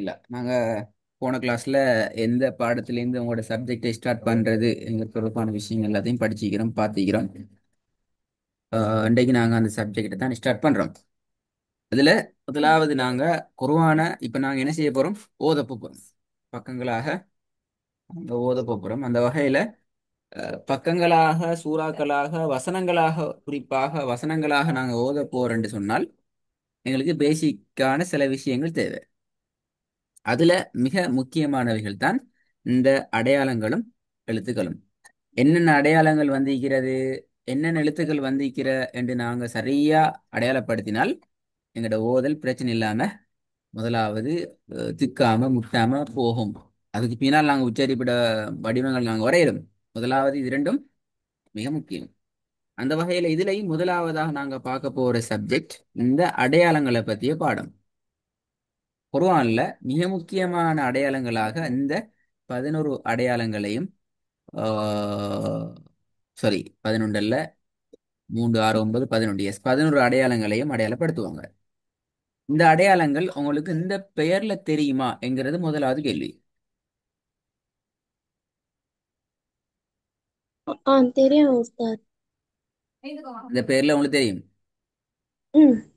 இல்ல நாங்க போன கிளாஸ்ல எந்த பாடத்திலேருந்து உங்களோட சப்ஜெக்டை ஸ்டார்ட் பண்றது எங்க தொடர்பான விஷயங்கள் எல்லாத்தையும் படிச்சுக்கிறோம் பார்த்துக்கிறோம். இன்றைக்கு நாங்க அந்த சப்ஜெக்டை தான் ஸ்டார்ட் பண்றோம். அதுல முதலாவது நாங்க குர்ஆன இப்ப நாங்க என்ன செய்ய போறோம்? ஓத போறோம். பக்கங்களாக அந்த ஓத போறோம். அந்த வகையில பக்கங்களாக, சூறாக்களாக, வசனங்களாக, குறிப்பாக வசனங்களாக நாங்க ஓத போறோம்னு சொன்னால் எங்களுக்கு பேசிக்கான சில விஷயங்கள் தேவை. அதுல மிக முக்கியமானவைகள் தான் இந்த அடையாளங்களும் எழுத்துக்களும். என்னென்ன அடையாளங்கள் வந்திருக்கிறது, என்னென்ன எழுத்துக்கள் வந்திருக்கிற என்று நாங்க சரியா அடையாளப்படுத்தினால் எங்களோட ஓதல் பிரச்சனை இல்லாம முதலாவது திக்காம முட்டாம போகும். அதுக்கு பின்னால் நாங்க உச்சரிப்பிட வடிவங்கள் நாங்க வரையிறோம். முதலாவது இது இரண்டும் மிக முக்கியம். அந்த வகையில இதுலயும் முதலாவதாக நாங்க பார்க்க போற சப்ஜெக்ட் இந்த அடையாளங்களை பற்றிய பாடம். குர்ஆன்ல மிக முக்கியமான அடையாளங்களாக இந்த 11 அடையாளங்களையும் சாரி 11 அல்ல, 3 6 9 11, எஸ் 11 அடையாளங்களையும் அடையாளப்படுத்துவாங்க. இந்த அடையாளங்கள் உங்களுக்கு இந்த பெயர்ல தெரியுமா என்கிறது முதலாவது கேள்வி. தெரியும் உஸ்தாத். இந்த பெயர்ல உங்களுக்கு தெரியும்.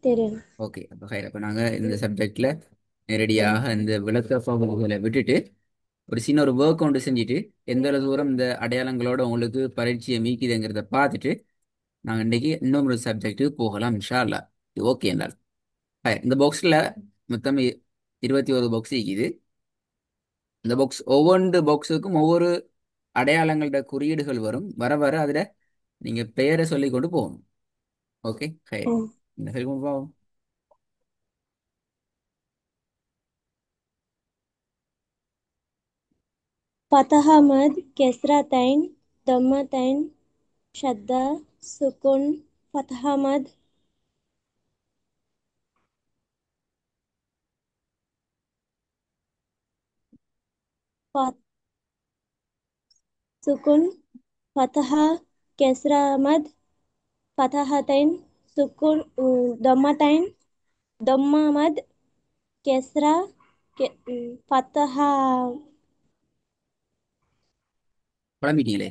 தெரியும். ஓகே, அப்ப நாங்க இந்த சப்ஜெக்ட்ல நேரடியாக இந்த விளக்க பகுதிகளை விட்டுட்டு ஒரு சின்ன ஒரு ஒர்க் ஒன்று செஞ்சுட்டு எந்த அளவு தூரம் இந்த அடையாளங்களோட உங்களுக்கு பரீட்சையை மீக்குதுங்கிறத பார்த்துட்டு நாங்கள் இன்றைக்கி இன்னொரு சப்ஜெக்ட்டுக்கு போகலாம் இன்ஷா அல்லாஹ். இது ஓகே என்றால் இந்த பாக்ஸில் மொத்தம் 21 பாக்ஸ் இருக்குது. இந்த பாக்ஸ் ஒவ்வொரு பாக்ஸுக்கும் ஒவ்வொரு அடையாளங்களோட குறியீடுகள் வரும். வர வர அதில் நீங்கள் பெயரை சொல்லி கொண்டு போகணும். ஓகே ஹை, ம். இந்த ஹெல்ப் பாவம். फतह मद कैसरातैन दम्मतैन शद्दा सुकुन फतह मद फत सुकुन फतह कैसरा मद फतहतैन सुकुन दम्मतैन दम्मा मद कैसरा फतह குழம்பிட்டீங்களே.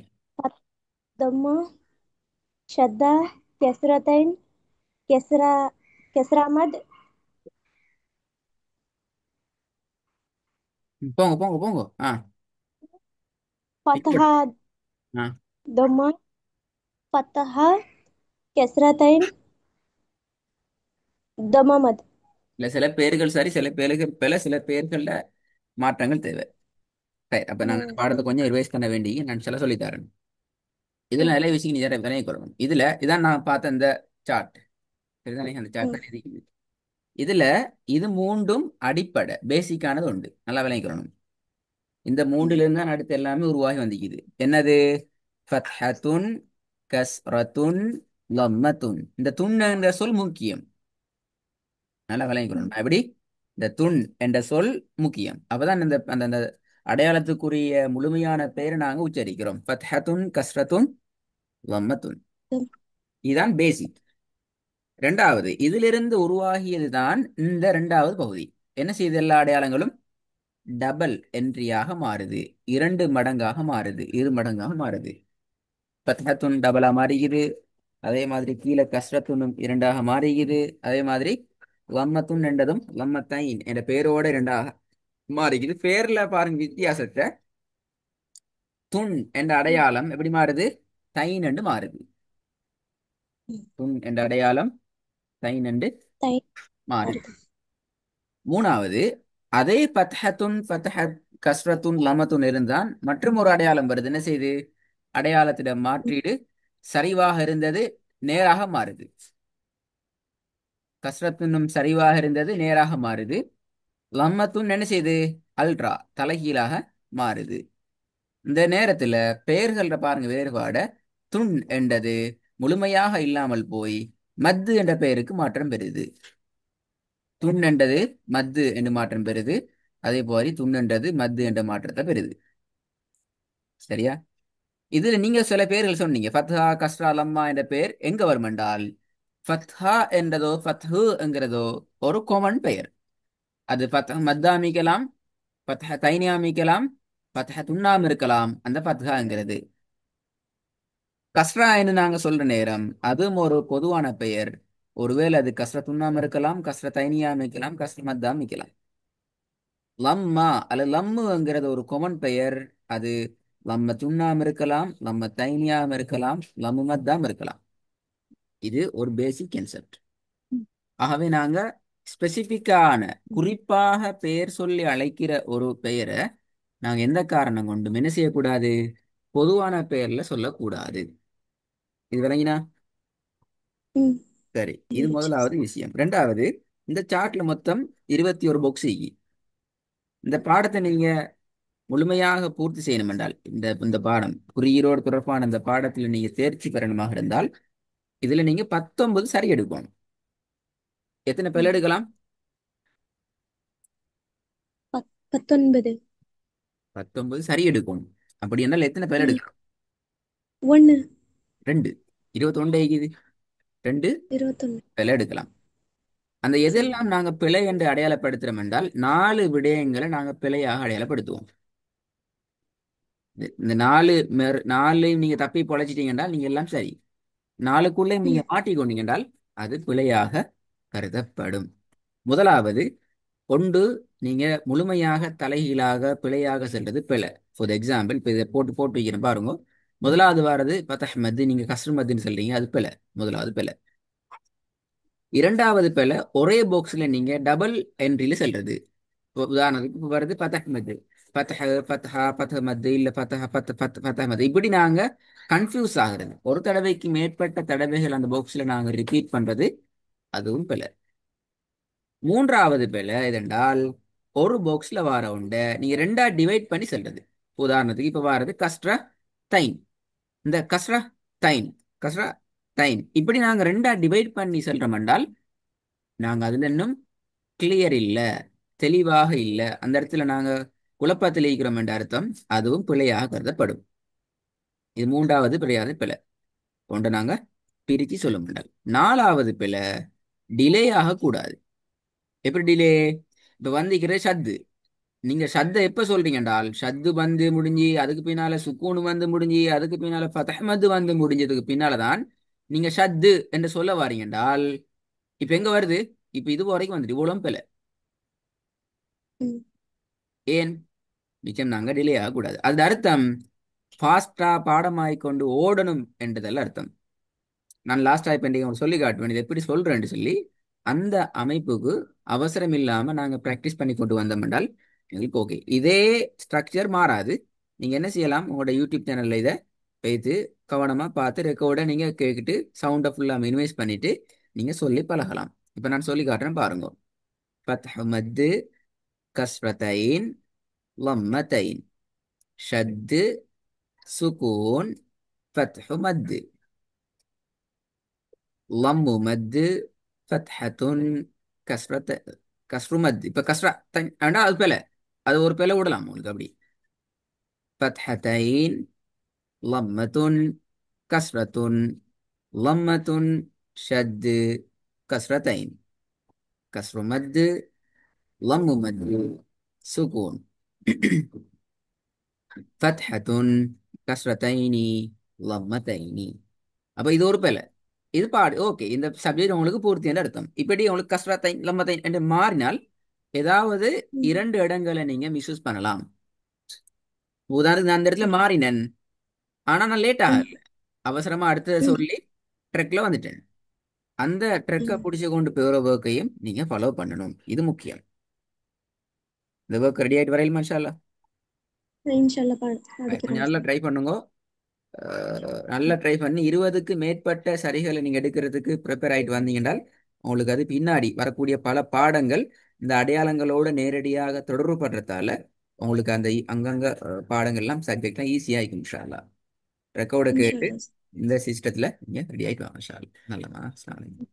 दम्मा शद्दा कैसरतैन कैसरा कैसरा मद போங்க போங்க போங்க. ஆ, फतह பின்பற்று. ஆ, दम्मा फतह कैसरतैन दम्मा मद. இல்லை சில பேர்கள் சரி, சில பேர்கள் பிழை, சில பேர்களில் மாற்றங்கள் தேவை. சரி, அப்போ நாங்கள் இந்த பாடத்தை கொஞ்சம் ரிவைஸ் பண்ண வேண்டி நான் சில சொல்லித்தரேன். இதில் நிறைய விஷயம் நீ வினையை கொள்ளணும். இதில் இதான் நான் பார்த்த இந்த சார்ட். சரிதானே? அந்த சார்ட் இருக்குது. இதுல இது மூன்றும் அடிப்படை பேசிக்கானது உண்டு, நல்லா விளங்கிக்கணும். இந்த மூன்றிலிருந்து தான் அடுத்து எல்லாமே உருவாகி வந்திக்குது. என்னது? ஃபத்ஹத்துன், கஸ்ரத்துன், லம்மத்துன். இந்த துன் என்ற சொல் முக்கியம், நல்லா விளங்கிக்கணும். எப்படி? இந்த துன் என்ற சொல் முக்கியம். அப்பதான் இந்த அந்த அந்த அடையாளத்துக்குரிய முழுமையான பெயரை நாங்க உச்சரிக்கிறோம். ஃபத்ஹத்துன், கஸ்ரத்துன், லம்மத்துன். இதுதான் பேசிக். இரண்டாவது இதிலிருந்து உருவாகியதுதான் இந்த இரண்டாவது பகுதி. என்ன செய்யுது? எல்லா அடையாளங்களும் டபுள் என்ட்ரியாக மாறுது, இரண்டு மடங்காக மாறுது, இரு மடங்காக மாறுது. பத்ஹத்துன் டபுளா மாறுகிறது. அதே மாதிரி கீழே கஸ்ரத்துன்னும் இரண்டாக மாறுகிறது. அதே மாதிரி லம்மத்துன் என்றதும் லம்மத்தைன் என்ற பெயரோட இரண்டாக மாறுகிறது. பேர்ல பாருங்க வித்தியாசத்தை. துன் என்ற அடையாளம் எப்படி மாறுது? தைன் என்று மாறுது. துன் என்ற அடையாளம் தைன் என்று மாறுது. மூணாவது, அதே பத்ஹத்துன் ஃபத்ஹத் கஸ்ரத்துன் லமத்துன் இருந்தான் மற்றும் ஒரு அடையாளம் வருது. என்ன செய்யுது? அடையாளத்திட மாற்றீடு சரிவாக இருந்தது நேராக மாறுது. கஸ்ரத்துன்னும் சரிவாக இருந்தது நேராக மாறுது. லம்மத்துன் என்ன செய்யுது? அல்ட்ரா தலைகீழாக மாறுது. இந்த நேரத்துல பெயர்கள பாருங்க வேறுபாட. துன் என்றது முழுமையாக இல்லாமல் போய் மத்து என்ற பெயருக்கு மாற்றம் பெறுது. துன் என்றது மத்து என்று மாற்றம் பெறுது. அதே போல துன் என்றது மத்து என்ற மாற்றத்தை பெறுது. சரியா? இதுல நீங்க சில பேர்கள் சொன்னீங்க. ஃபத்ஹா, கஸ்ரா, லம்மா என்ற பெயர் எங்க வரும் என்றால், ஃபத்ஹா என்றதோ ஃபத்ஹு என்கிறதோ ஒரு காமன் பெயர். அது ஃபத்ஹ மத்தா அமைக்கலாம், ஃபத்ஹ தைனியா அமைக்கலாம், ஃபத்ஹ துன்னாம் இருக்கலாம் அந்த ஃபத்ஹாங்கிறது. கஸ்ரா என்று நாங்க சொல்ற நேரம் அதுவும் ஒரு பொதுவான பெயர். ஒருவேளை அது கஸ்ர துன்னாம் இருக்கலாம், கஸ்ர தைனியா அமைக்கலாம், கஸ்ர மத்தா அமைக்கலாம். லம்மா அல்ல லம்முங்கிறது ஒரு கொமன் பெயர். அது லம்ம துன்னாம் இருக்கலாம், லம்ம தைனியாம் இருக்கலாம், லம்மு மத்தாம் இருக்கலாம். இது ஒரு பேசிக் கன்செப்ட். ஆகவே நாங்க ஸ்பெசிபிக்கான குறிப்பாக பெயர் சொல்லி அழைக்கிற ஒரு பெயரை நாங்க எந்த காரணம் கொண்டும் என்ன செய்யக்கூடாது, பொதுவான பெயர்ல சொல்லக்கூடாது. இது விளங்கினா? ம். சரி, இது புரிஞ்சிருச்சு. முதலாவது விஷயம். ரெண்டாவது, இந்த சார்ட்ல மொத்தம் 21 பாக்ஸ். இந்த பாடத்தை நீங்க முழுமையாக பூர்த்தி செய்யணும் என்றால், இந்த இந்த பாடம் குறியீரோடு தொடர்பான இந்த பாடத்தில் நீங்க தேர்ச்சி பெறணுமாக இருந்தால் இதுல நீங்க 19 சரி எடுக்கணும். எத்தனை பேர் ம். எடுக்கலாம்? 19. 19 சரி எடுக்கணும். அப்படி என்றால் எத்தனை பேர் ம். எடுக்கலாம்? 1. ரெண்டு. 21 இருக்குது. ரெண்டு 21. பிழை எடுக்கலாம். அந்த சரி. எதெல்லாம் நாங்க பிழை என்று அடையாளப்படுத்துறோம் என்றால் 4 விடயங்களை நாங்க பிழையாக அடையாளப்படுத்துவோம். இந்த நாலையும் நீங்க தப்பி பொழைச்சிட்டீங்க என்றால் நீங்க எல்லாம் சரி. நாளுக்குள்ளே நீங்க ம். மாட்டிக்கொண்டீங்க என்றால் அது பிழையாக கருதப்படும். முதலாவது ஒன்று, நீங்க முழுமையாக தலைகீழாக பிழையாக செல்றது பிழை. ஃபார் எக்ஸாம்பிள் இப்போ இதை போட்டு போட்டு வைக்கிறேன் பாருங்க. முதலாவது வாரது பத்தஹ் மத்து, நீங்க கஸ்ர் மத்துன்னு சொல்றீங்க, அது பிழை. முதலாவது பிழை. இரண்டாவது பிழை, ஒரே பாக்ஸ்ல நீங்க டபுள் என்ட்ரியில செல்றது. இப்போ உதாரணத்துக்கு இப்போ வருது பத்தஹ் மத்து, பத்தஹ பத்தஹா பத்தஹ மத்து, இல்ல பத்தஹ பத்த பத்த பத்தஹ மத்து, இப்படி நாங்க கன்ஃபியூஸ் ஆகுறது. ஒரு தடவைக்கு மேற்பட்ட தடவைகள் அந்த பாக்ஸ்ல நாங்க ரிப்பீட் பண்றது, அதுவும் பிழை. மூன்றாவது பிழை எதென்றால், ஒரு பாக்ஸ்ல வார உண்ட நீங்க ரெண்டா டிவைட் பண்ணி செல்றது. உதாரணத்துக்கு இப்ப வாரது கஸ்ட்ரா தைன், இந்த கஸ்ரா தைன், கஸ்ரா தைன், இப்படி நாங்க ரெண்டா டிவைட் பண்ணி செல்றோம் என்றால் நாங்க அதுல இன்னும் கிளியர் இல்ல, தெளிவாக இல்ல, அந்த இடத்துல நாங்க குழப்பத்தில் இருக்கிறோம் என்ற அர்த்தம். அதுவும் பிழையாக கருதப்படும். இது மூன்றாவது பிழையாத பிழை. ஒன்றை நாங்க பிரிச்சு சொல்ல முடியாது. நாலாவது பிழை, டிலே ஆகக்கூடாது. எப்படி டிலே? இப்ப வந்திக்கிற ஷத்து, நீங்க ஷத்த எப்ப சொல்றீங்க என்றால் ஷத்து வந்து முடிஞ்சு அதுக்கு பின்னால சுக்கூன் வந்து முடிஞ்சு அதுக்கு பின்னால ஃபத்ஹ் வந்து முடிஞ்சதுக்கு பின்னாலதான் நீங்க ஷத்து என்று சொல்ல வாரீங்க என்றால் இப்ப எங்க வருது? இப்ப இது வரைக்கும் வந்துட்டு இவ்வளவு பிழை. ம். ஏன்? நிச்சயம் நாங்க டிலே ஆகக்கூடாது. அது அர்த்தம் ஃபாஸ்டா பாடமாய் கொண்டு ஓடணும் என்றதல்ல அர்த்தம். நான் லாஸ்டா இப்ப உங்களுக்கு சொல்லி காட்டுவேன் இது எப்படி சொல்றேன்னு சொல்லி. அந்த அமைப்புக்கு அவசரம் இல்லாம நாங்க பிராக்டிஸ் பண்ணி கொண்டு வந்தோம் என்றால் எங்களுக்கு ஓகே. இதே ஸ்ட்ரக்சர் மாறாது. நீங்க என்ன செய்யலாம், உங்களோட யூடியூப் சேனல்ல இதை வைத்து கவனமா பார்த்து ரெக்கார்டை நீங்க கேட்டுட்டு சவுண்டை ஃபுல்லா மினிமைஸ் பண்ணிட்டு நீங்க சொல்லி பழகலாம். இப்ப நான் சொல்லி காட்டுறேன் பாருங்க. ஃபத்ஹ் மத்து, கஸ்ரத்தைன், லம்மத்தைன், ஷத்து, சுகூன், ஃபத்ஹ் மத்து, லம்மு மத்து, ஃபத்ஹத்துன், கஸ்ரத், கஸ்ரு மத்து. இப்ப கஸ்ரா வேண்டா, அது பிழை. அது ஒரு பிழை விடலாம் உங்களுக்கு அப்படி. ஃபத்ஹத்தைன், லம்மத்துன், கஸ்ரத்துன், லம்மத்துன், ஷத்து, கஸ்ரத்தைன், கஸ்ரு மத்து, லம்மு மத்து, சுகூன், ஃபத்ஹத்துன், கஸ்ரத்தைனி, லம்மத்தைனி. அப்ப இது ஒரு பிழை. இது பாடு ஓகே. இந்த சப்ஜெக்ட் உங்களுக்கு பூர்த்தியான அர்த்தம். இப்படி உங்களுக்கு கஸ்ரத்தை லம்மத்தை என்று மாறினால் ஏதாவது ம். இரண்டு இடங்களை நீங்க மிஸ்யூஸ் பண்ணலாம். உதாரணத்துக்கு நான் அந்த இடத்துல சரி. மாறினேன், ஆனா நான் லேட் ம். ஆகல, அவசரமா அடுத்ததை ம். சொல்லி ட்ரெக்ல வந்துட்டேன். அந்த ட்ரெக்கை ம். பிடிச்சு கொண்டு போகிற ஒர்க்கையும் நீங்க ஃபாலோ பண்ணணும். இது முக்கியம். இந்த ஒர்க் ரெடி ஆயிட்டு வரையில் மாஷா அல்லாஹ். இன்ஷால்லா கொஞ்சம் படிக்கிறேன். நல்லா ட்ரை பண்ணுங்க. நல்லா ட்ரை பண்ணி 20க்கு மேற்பட்ட சரிகளை நீங்க எடுக்கிறதுக்கு ப்ரிப்பேர் ஆயிட்டு வந்தீங்கன்றால் உங்களுக்கு அது பின்னாடி வரக்கூடிய பல பாடங்கள் இந்த அடையாளங்களோட நேரடியாக தொடர்பு படுறதால உங்களுக்கு அந்த அங்கங்க பாடங்கள்லாம் சப்ஜெக்ட்லாம் ஈஸியாக இருக்கும் இன்ஷா அல்லாஹ். ரெக்கார்டை கேட்டு இன்ஷால்லா. இந்த சிஸ்டத்துல நீங்க ரெடி ஆயிட்டு வாங்க இன்ஷா அல்லாஹ். நல்லமா. அஸ்ஸலாமு அலைக்கும்.